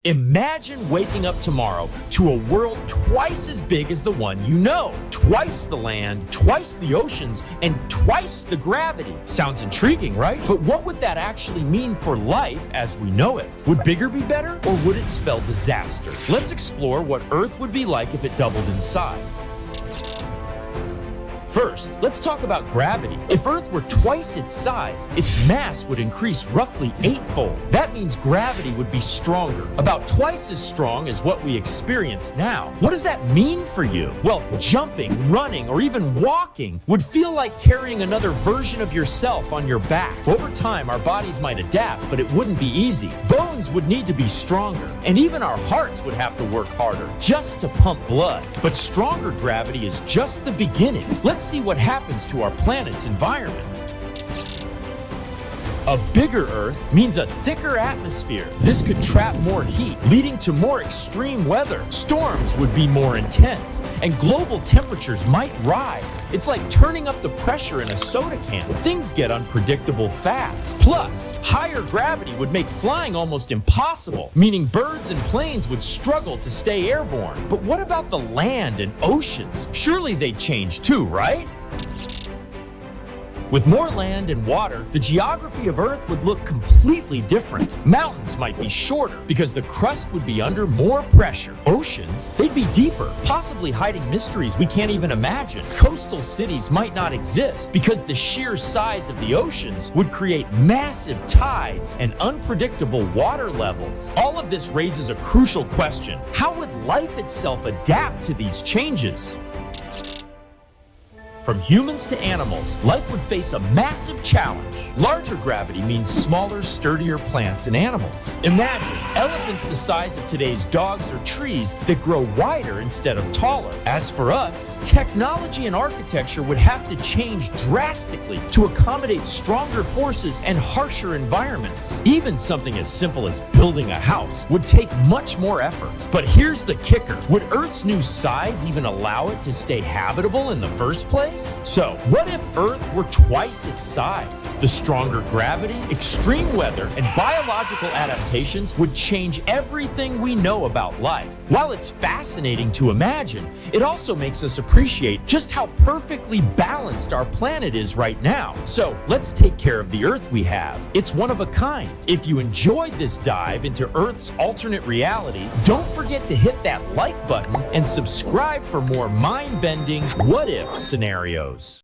Imagine waking up tomorrow to a world twice as big as the one you know. Twice the land, twice the oceans, and twice the gravity. Sounds intriguing, right? But what would that actually mean for life as we know it? Would bigger be better, or would it spell disaster? Let's explore what Earth would be like if it doubled in size. First, let's talk about gravity. If Earth were twice its size, its mass would increase roughly 8-fold. That means gravity would be stronger, about twice as strong as what we experience now. What does that mean for you? Well, jumping, running, or even walking would feel like carrying another version of yourself on your back. Over time, our bodies might adapt, but it wouldn't be easy. Bones would need to be stronger, and even our hearts would have to work harder just to pump blood. But stronger gravity is just the beginning. Let's see what happens to our planet's environment. A bigger Earth means a thicker atmosphere. This could trap more heat, leading to more extreme weather. Storms would be more intense, and global temperatures might rise. It's like turning up the pressure in a soda can. Things get unpredictable fast. Plus, higher gravity would make flying almost impossible, meaning birds and planes would struggle to stay airborne. But what about the land and oceans? Surely they'd change too, right? With more land and water, the geography of Earth would look completely different. Mountains might be shorter because the crust would be under more pressure. Oceans, they'd be deeper, possibly hiding mysteries we can't even imagine. Coastal cities might not exist because the sheer size of the oceans would create massive tides and unpredictable water levels. All of this raises a crucial question. How would life itself adapt to these changes? From humans to animals, life would face a massive challenge. Larger gravity means smaller, sturdier plants and animals. Imagine elephants the size of today's dogs or trees that grow wider instead of taller. As for us, technology and architecture would have to change drastically to accommodate stronger forces and harsher environments. Even something as simple as building a house would take much more effort. But here's the kicker. Would Earth's new size even allow it to stay habitable in the first place? So, what if Earth were twice its size? The stronger gravity, extreme weather, and biological adaptations would change everything we know about life. While it's fascinating to imagine, it also makes us appreciate just how perfectly balanced our planet is right now. So, let's take care of the Earth we have. It's one of a kind. If you enjoyed this dive into Earth's alternate reality, don't forget to hit that like button and subscribe for more mind-bending what-if scenarios.